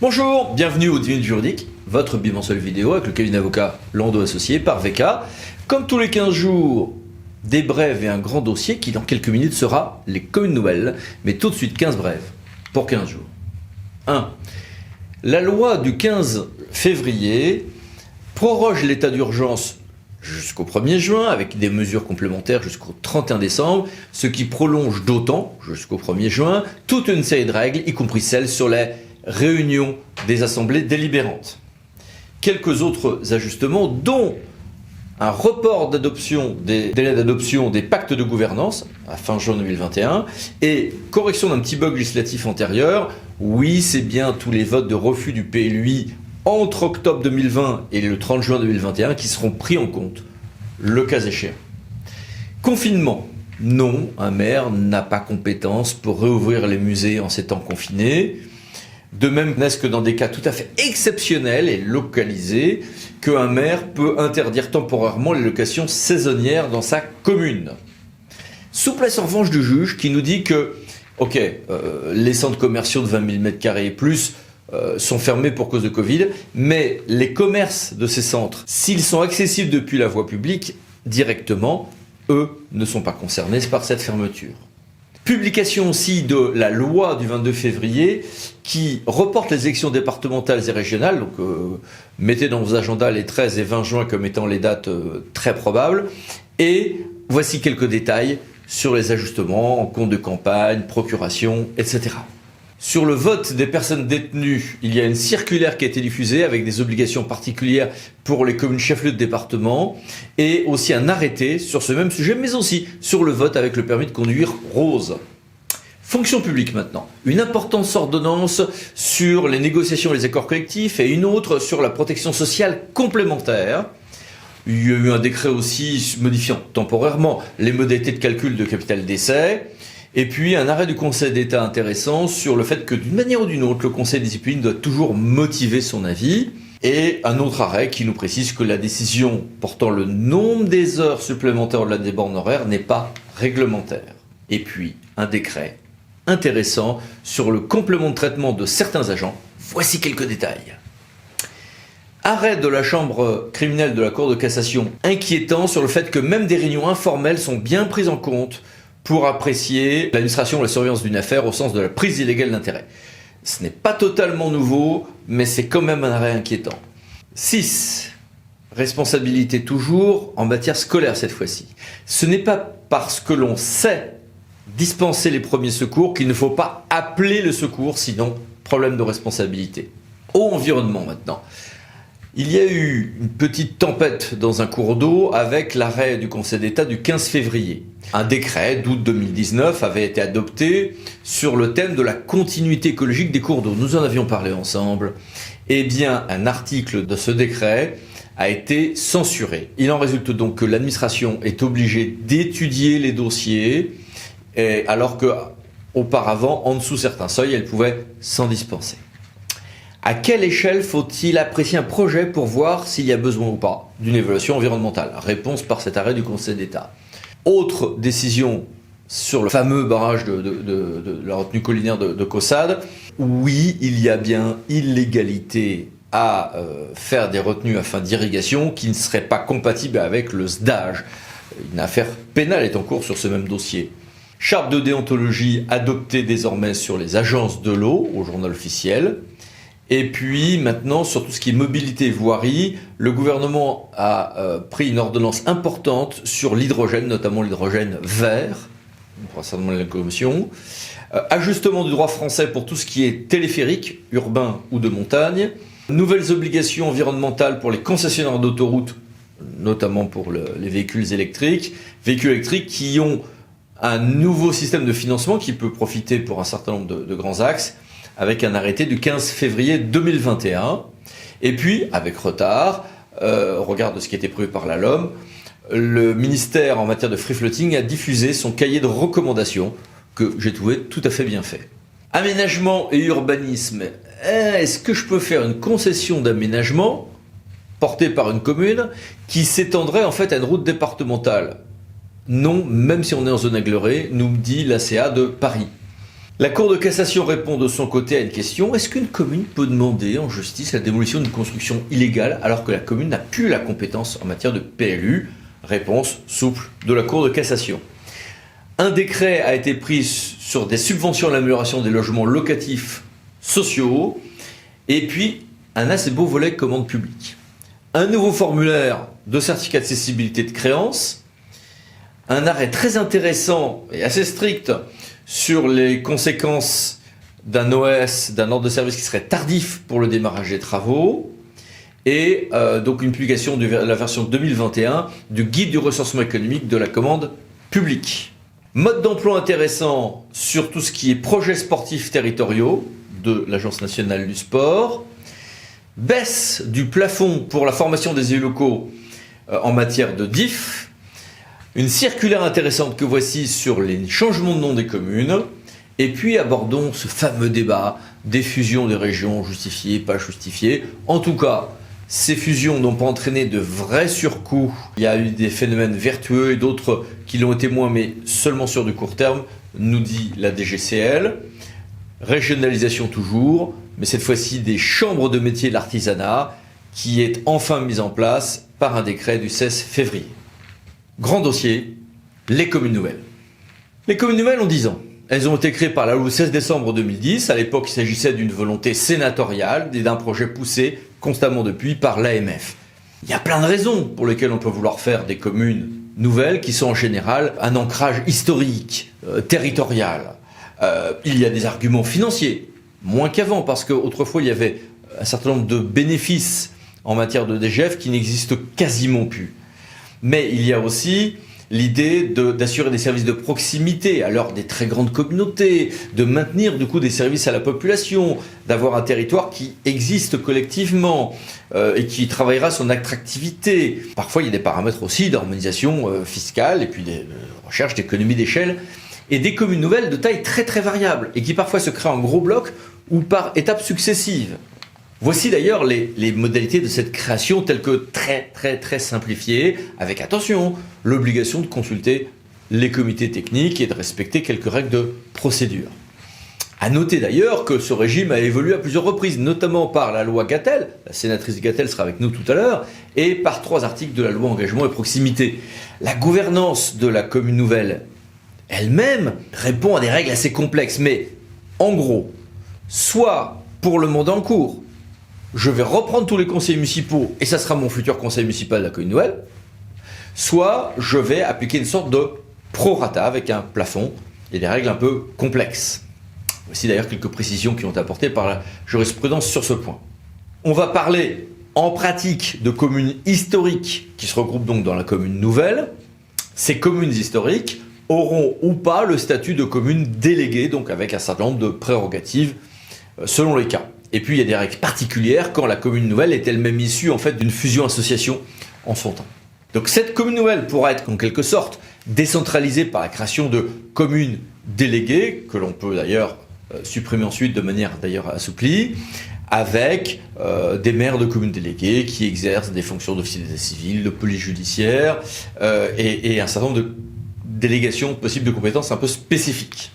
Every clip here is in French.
Bonjour, bienvenue au 10 minutes juridiques, votre bimensuel vidéo avec le cabinet d'avocats Lando Associés par VK. Comme tous les 15 jours, des brèves et un grand dossier qui dans quelques minutes sera les communes nouvelles. Mais tout de suite 15 brèves pour 15 jours. 1. La loi du 15 février proroge l'état d'urgence jusqu'au 1er juin avec des mesures complémentaires jusqu'au 31 décembre, ce qui prolonge d'autant, jusqu'au 1er juin, toute une série de règles, y compris celles sur les réunions des assemblées délibérantes. Quelques autres ajustements, dont un report d'adoption des délais d'adoption des pactes de gouvernance à fin juin 2021 et correction d'un petit bug législatif antérieur. Oui, c'est bien tous les votes de refus du PLUI entre octobre 2020 et le 30 juin 2021 qui seront pris en compte, le cas échéant. Confinement. Non, un maire n'a pas compétence pour réouvrir les musées en ces temps confinés. De même n'est-ce que dans des cas tout à fait exceptionnels et localisés, qu'un maire peut interdire temporairement les locations saisonnières dans sa commune. Souplesse en revanche du juge qui nous dit que, les centres commerciaux de 20 000 m² et plus sont fermés pour cause de Covid, mais les commerces de ces centres, s'ils sont accessibles depuis la voie publique directement, eux ne sont pas concernés par cette fermeture. Publication aussi de la loi du 22 février qui reporte les élections départementales et régionales. Donc mettez dans vos agendas les 13 et 20 juin comme étant les dates très probables. Et voici quelques détails sur les ajustements en compte de campagne, procuration, etc. Sur le vote des personnes détenues, il y a une circulaire qui a été diffusée avec des obligations particulières pour les communes chefs-lieux de département et aussi un arrêté sur ce même sujet, mais aussi sur le vote avec le permis de conduire rose. Fonction publique maintenant. Une importante ordonnance sur les négociations et les accords collectifs et une autre sur la protection sociale complémentaire. Il y a eu un décret aussi modifiant temporairement les modalités de calcul de capital d'essai. Et puis un arrêt du Conseil d'État intéressant sur le fait que d'une manière ou d'une autre, le Conseil de discipline doit toujours motiver son avis. Et un autre arrêt qui nous précise que la décision portant le nombre des heures supplémentaires au-delà des bornes horaires n'est pas réglementaire. Et puis un décret intéressant sur le complément de traitement de certains agents. Voici quelques détails. Arrêt de la chambre criminelle de la Cour de cassation inquiétant sur le fait que même des réunions informelles sont bien prises en compte pour apprécier l'administration ou la surveillance d'une affaire au sens de la prise illégale d'intérêt. Ce n'est pas totalement nouveau, mais c'est quand même un arrêt inquiétant. 6. Responsabilité toujours en matière scolaire cette fois-ci. Ce n'est pas parce que l'on sait dispenser les premiers secours qu'il ne faut pas appeler le secours, sinon problème de responsabilité. Au environnement maintenant. Il y a eu une petite tempête dans un cours d'eau avec l'arrêt du Conseil d'État du 15 février. Un décret d'août 2019 avait été adopté sur le thème de la continuité écologique des cours d'eau. Nous en avions parlé ensemble. Eh bien, un article de ce décret a été censuré. Il en résulte donc que l'administration est obligée d'étudier les dossiers, alors qu'auparavant, en dessous certains seuils, elle pouvait s'en dispenser. À quelle échelle faut-il apprécier un projet pour voir s'il y a besoin ou pas d'une évaluation environnementale? Réponse par cet arrêt du Conseil d'État. Autre décision sur le fameux barrage de la retenue collinaire de Caussade. Oui, il y a bien illégalité à faire des retenues à fin d'irrigation qui ne seraient pas compatibles avec le SDAGE. Une affaire pénale est en cours sur ce même dossier. Charte de déontologie adoptée désormais sur les agences de l'eau au journal officiel. Et puis maintenant, sur tout ce qui est mobilité et voirie, le gouvernement a pris une ordonnance importante sur l'hydrogène, notamment l'hydrogène vert, concernant la locomotion. Ajustement du droit français pour tout ce qui est téléphérique, urbain ou de montagne. Nouvelles obligations environnementales pour les concessionnaires d'autoroutes, notamment pour les véhicules électriques. Véhicules électriques qui ont un nouveau système de financement qui peut profiter pour un certain nombre de grands axes, avec un arrêté du 15 février 2021. Et puis, avec retard, au regard de ce qui était prévu par la LOM, le ministère en matière de free floating a diffusé son cahier de recommandations que j'ai trouvé tout à fait bien fait. Aménagement et urbanisme. Est-ce que je peux faire une concession d'aménagement portée par une commune qui s'étendrait en fait à une route départementale? Non, même si on est en zone agglomérée, nous dit l'ACA de Paris. La Cour de cassation répond de son côté à une question: est-ce qu'une commune peut demander en justice la démolition d'une construction illégale alors que la commune n'a plus la compétence en matière de PLU? Réponse souple de la Cour de cassation. Un décret a été pris sur des subventions à l'amélioration des logements locatifs sociaux et puis un assez beau volet commande publique. Un nouveau formulaire de certificat d'accessibilité de créance, un arrêt très intéressant et assez strict sur les conséquences d'un OS, d'un ordre de service qui serait tardif pour le démarrage des travaux, et donc une publication de la version 2021 du guide du recensement économique de la commande publique. Mode d'emploi intéressant sur tout ce qui est projets sportifs territoriaux de l'Agence nationale du sport, baisse du plafond pour la formation des élus locaux en matière de DIF, une circulaire intéressante que voici sur les changements de nom des communes, et puis abordons ce fameux débat des fusions des régions justifiées, pas justifiées. En tout cas, ces fusions n'ont pas entraîné de vrais surcoûts. Il y a eu des phénomènes vertueux et d'autres qui l'ont été moins, mais seulement sur du court terme, nous dit la DGCL. Régionalisation toujours, mais cette fois-ci des chambres de métiers de l'artisanat qui est enfin mise en place par un décret du 16 février. Grand dossier, les communes nouvelles. Les communes nouvelles ont 10 ans. Elles ont été créées par la loi 16 décembre 2010. À l'époque, il s'agissait d'une volonté sénatoriale et d'un projet poussé constamment depuis par l'AMF. Il y a plein de raisons pour lesquelles on peut vouloir faire des communes nouvelles qui sont en général un ancrage historique, territorial. Il y a des arguments financiers, moins qu'avant, parce qu'autrefois il y avait un certain nombre de bénéfices en matière de DGF qui n'existent quasiment plus. Mais il y a aussi l'idée d'assurer des services de proximité à l'heure des très grandes communautés, de maintenir du coup des services à la population, d'avoir un territoire qui existe collectivement et qui travaillera son attractivité. Parfois il y a des paramètres aussi d'harmonisation fiscale et puis des recherches d'économie d'échelle et des communes nouvelles de taille très très variable et qui parfois se créent en gros blocs ou par étapes successives. Voici d'ailleurs les modalités de cette création telles que très simplifiées, avec attention, l'obligation de consulter les comités techniques et de respecter quelques règles de procédure. À noter d'ailleurs que ce régime a évolué à plusieurs reprises, notamment par la loi Gatel, la sénatrice Gatel sera avec nous tout à l'heure, et par 3 articles de la loi Engagement et Proximité. La gouvernance de la commune nouvelle elle-même répond à des règles assez complexes, mais en gros, soit pour le mandat en cours, je vais reprendre tous les conseils municipaux et ça sera mon futur conseil municipal de la commune nouvelle, soit je vais appliquer une sorte de prorata avec un plafond et des règles un peu complexes. Voici d'ailleurs quelques précisions qui ont été apportées par la jurisprudence sur ce point. On va parler en pratique de communes historiques qui se regroupent donc dans la commune nouvelle. Ces communes historiques auront ou pas le statut de commune déléguée, donc avec un certain nombre de prérogatives selon les cas. Et puis il y a des règles particulières quand la commune nouvelle est elle-même issue en fait d'une fusion-association en son temps. Donc cette commune nouvelle pourra être en quelque sorte décentralisée par la création de communes déléguées, que l'on peut d'ailleurs supprimer ensuite de manière d'ailleurs assouplie, avec des maires de communes déléguées qui exercent des fonctions d'officier d'état civil, de police judiciaire et un certain nombre de délégations possibles de compétences un peu spécifiques.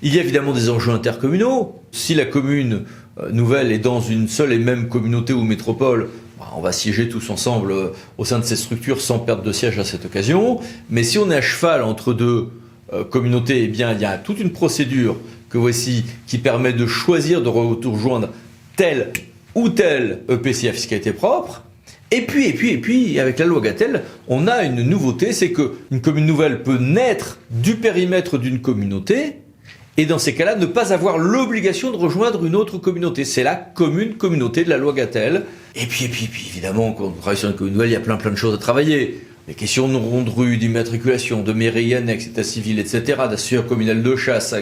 Il y a évidemment des enjeux intercommunaux. Si la commune nouvelle est dans une seule et même communauté ou métropole, on va siéger tous ensemble au sein de ces structures sans perdre de siège à cette occasion. Mais si on est à cheval entre deux communautés, eh bien, il y a toute une procédure que voici qui permet de choisir de rejoindre tel ou tel EPCI à fiscalité propre. Et puis, avec la loi Gatel, on a une nouveauté, c'est qu'une commune nouvelle peut naître du périmètre d'une communauté, et dans ces cas-là, ne pas avoir l'obligation de rejoindre une autre communauté. C'est la communauté de la loi Gatel. Et puis, évidemment, quand on travaille sur une commune nouvelle, il y a plein de choses à travailler. Les questions de ronde rue, d'immatriculation, de mairie annexe, état civil, etc., d'assureur communal de chasse,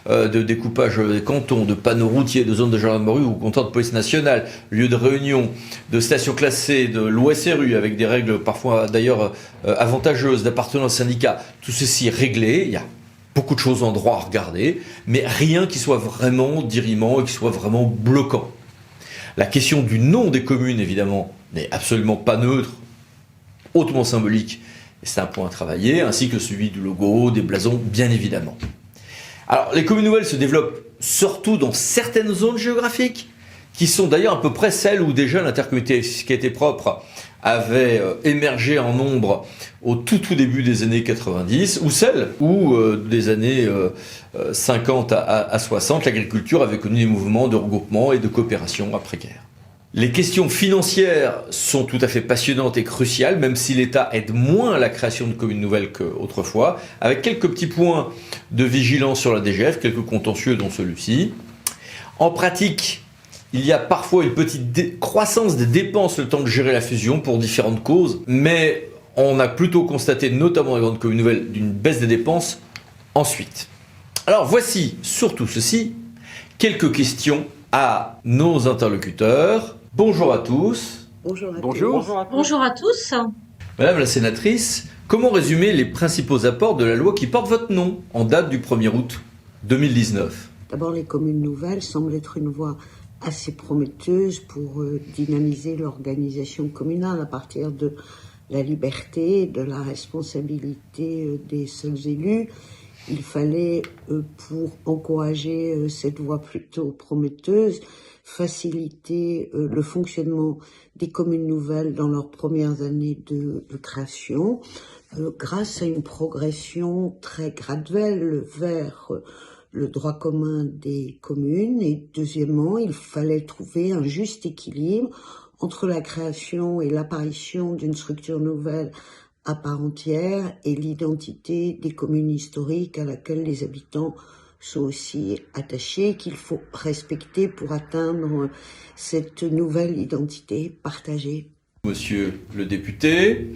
de découpage des cantons, de panneaux routiers, de zones de gendarmerie ou comptoir de police nationale, lieu de réunion, de stations classées, de l'OSRU, avec des règles parfois d'ailleurs avantageuses, d'appartenance syndicat. Tout ceci réglé, il y a beaucoup de choses en droit à regarder, mais rien qui soit vraiment dirimant et qui soit vraiment bloquant. La question du nom des communes, évidemment, n'est absolument pas neutre, hautement symbolique, et c'est un point à travailler, ainsi que celui du logo, des blasons, bien évidemment. Alors, les communes nouvelles se développent surtout dans certaines zones géographiques, qui sont d'ailleurs à peu près celles où déjà l'intercommunalité propre avait émergé en nombre au tout début des années 90, ou celles où des années 50 à 60, l'agriculture avait connu des mouvements de regroupement et de coopération après-guerre. Les questions financières sont tout à fait passionnantes et cruciales, même si l'État aide moins à la création de communes nouvelles qu'autrefois, avec quelques petits points de vigilance sur la DGF, quelques contentieux dont celui-ci. En pratique, il y a parfois une petite croissance des dépenses le temps de gérer la fusion pour différentes causes, mais on a plutôt constaté, notamment dans les grandes communes nouvelles, d'une baisse des dépenses ensuite. Alors voici, surtout ceci, quelques questions à nos interlocuteurs. Bonjour à tous. Bonjour à Bonjour. tous. Bonjour à tous. Madame la sénatrice, comment résumer les principaux apports de la loi qui porte votre nom en date du 1er août 2019 ? D'abord, les communes nouvelles semblent être une voie assez prometteuse pour dynamiser l'organisation communale à partir de la liberté et de la responsabilité des seuls élus. Il fallait, pour encourager cette voie plutôt prometteuse, faciliter le fonctionnement des communes nouvelles dans leurs premières années de création, grâce à une progression très graduelle vers le droit commun des communes. Et deuxièmement, il fallait trouver un juste équilibre entre la création et l'apparition d'une structure nouvelle à part entière et l'identité des communes historiques à laquelle les habitants sont aussi attachés, qu'il faut respecter pour atteindre cette nouvelle identité partagée. Monsieur le député,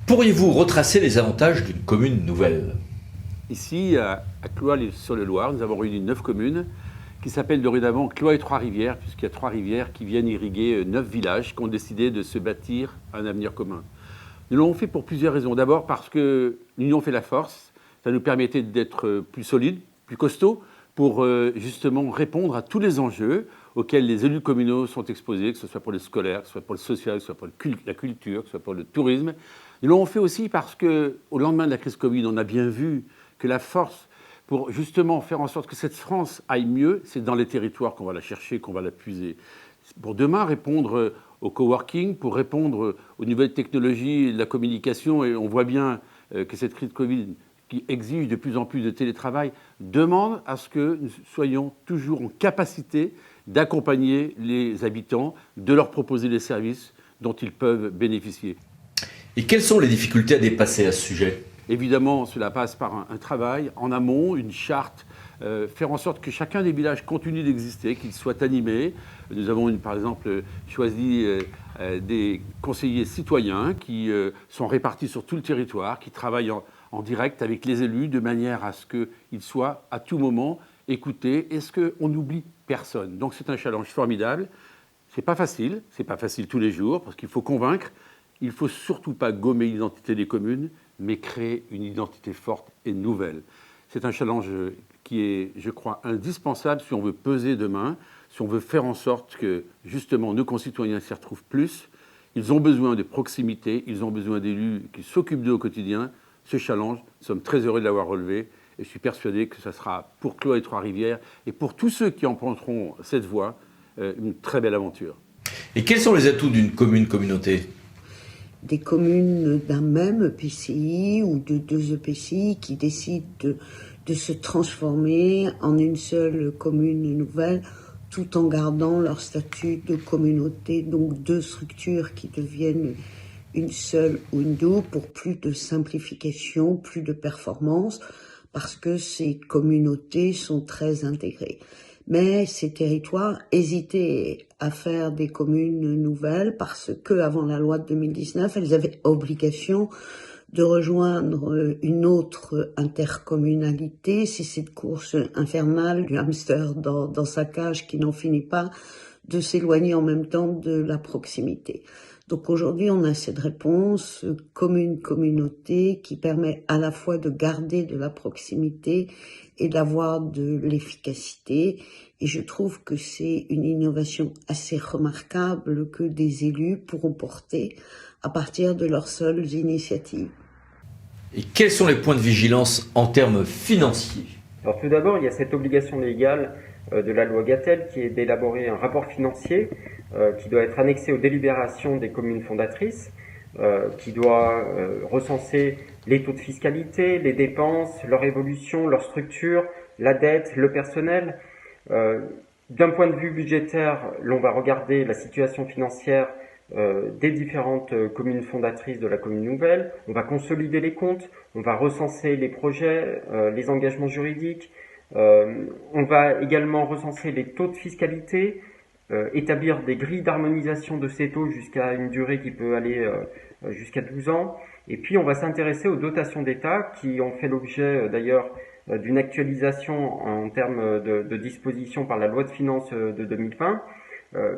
pourriez-vous retracer les avantages d'une commune nouvelle ? Ici, à Cloyes-sur-le-Loir, nous avons réuni 9 communes qui s'appellent dorénavant Cloyes et Trois-Rivières, puisqu'il y a 3 rivières qui viennent irriguer 9 villages qui ont décidé de se bâtir un avenir commun. Nous l'avons fait pour plusieurs raisons. D'abord parce que l'union fait la force. Ça nous permettait d'être plus solides, plus costauds, pour justement répondre à tous les enjeux auxquels les élus communaux sont exposés, que ce soit pour le scolaire, que ce soit pour le social, que ce soit pour la culture, que ce soit pour le tourisme. Nous l'avons fait aussi parce qu'au lendemain de la crise Covid, on a bien vu que la force pour justement faire en sorte que cette France aille mieux, c'est dans les territoires qu'on va la chercher, qu'on va la puiser. Pour demain répondre au coworking, pour répondre aux nouvelles technologies et de la communication, et on voit bien que cette crise de Covid qui exige de plus en plus de télétravail demande à ce que nous soyons toujours en capacité d'accompagner les habitants, de leur proposer les services dont ils peuvent bénéficier. Et quelles sont les difficultés à dépasser à ce sujet ? Évidemment, cela passe par un travail en amont, une charte, faire en sorte que chacun des villages continue d'exister, qu'il soit animé. Nous avons par exemple choisi des conseillers citoyens qui sont répartis sur tout le territoire, qui travaillent en direct avec les élus de manière à ce qu'ils soient à tout moment écoutés. Est-ce qu'on n'oublie personne ? Donc c'est un challenge formidable. C'est pas facile tous les jours parce qu'il faut convaincre. Il ne faut surtout pas gommer l'identité des communes, mais créer une identité forte et nouvelle. C'est un challenge qui est, je crois, indispensable si on veut peser demain, si on veut faire en sorte que, justement, nos concitoyens s'y retrouvent plus. Ils ont besoin de proximité, ils ont besoin d'élus qui s'occupent d'eux au quotidien. Ce challenge, nous sommes très heureux de l'avoir relevé et je suis persuadé que ça sera pour Cloyes et Trois-Rivières et pour tous ceux qui emprunteront cette voie, une très belle aventure. Et quels sont les atouts d'une commune-communauté ? Des communes d'un même EPCI ou de 2 EPCI qui décident de se transformer en une seule commune nouvelle tout en gardant leur statut de communauté, donc 2 structures qui deviennent une seule ou une double pour plus de simplification, plus de performance, parce que ces communautés sont très intégrées. Mais ces territoires hésitaient à faire des communes nouvelles parce que, avant la loi de 2019, elles avaient obligation de rejoindre une autre intercommunalité. C'est cette course infernale du hamster dans sa cage qui n'en finit pas de s'éloigner en même temps de la proximité. Donc aujourd'hui, on a cette réponse commune-communauté qui permet à la fois de garder de la proximité et d'avoir de l'efficacité. Et je trouve que c'est une innovation assez remarquable que des élus pourront porter à partir de leurs seules initiatives. Et quels sont les points de vigilance en termes financiers ? Alors tout d'abord, il y a cette obligation légale de la loi Gatel qui est d'élaborer un rapport financier qui doit être annexé aux délibérations des communes fondatrices, qui doit recenser les taux de fiscalité, les dépenses, leur évolution, leur structure, la dette, le personnel. D'un point de vue budgétaire, l'on va regarder la situation financière des différentes communes fondatrices de la commune nouvelle. On va consolider les comptes, on va recenser les projets, les engagements juridiques. On va également recenser les taux de fiscalité, établir des grilles d'harmonisation de ces taux jusqu'à une durée qui peut aller jusqu'à 12 ans. Et puis on va s'intéresser aux dotations d'État qui ont fait l'objet d'ailleurs d'une actualisation en termes de dispositions par la loi de finances de 2020,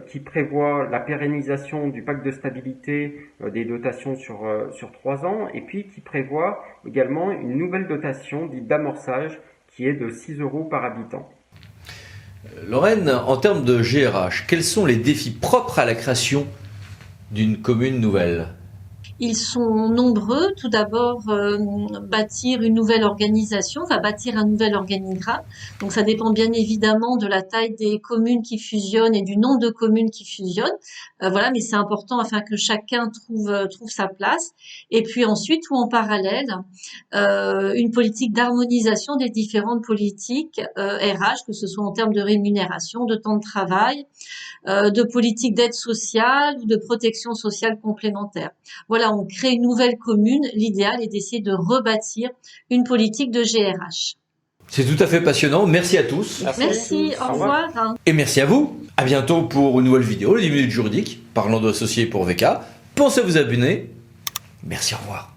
qui prévoit la pérennisation du pacte de stabilité des dotations sur 3 ans, et puis qui prévoit également une nouvelle dotation dite d'amorçage qui est de 6 € par habitant. Lorraine, en termes de GRH, quels sont les défis propres à la création d'une commune nouvelle ? Ils sont nombreux. Tout d'abord, bâtir une nouvelle organisation, bâtir un nouvel organigramme. Donc, ça dépend bien évidemment de la taille des communes qui fusionnent et du nombre de communes qui fusionnent. Voilà, mais c'est important afin que chacun trouve sa place. Et puis ensuite, ou en parallèle, une politique d'harmonisation des différentes politiques RH, que ce soit en termes de rémunération, de temps de travail, de politique d'aide sociale ou de protection sociale complémentaire. Voilà, on crée une nouvelle commune. L'idéal est d'essayer de rebâtir une politique de GRH. C'est tout à fait passionnant. Merci à tous. Merci, au revoir. Et merci à vous. À bientôt pour une nouvelle vidéo, les 10 minutes juridiques, par Lando Associés pour VK. Pensez à vous abonner. Merci, au revoir.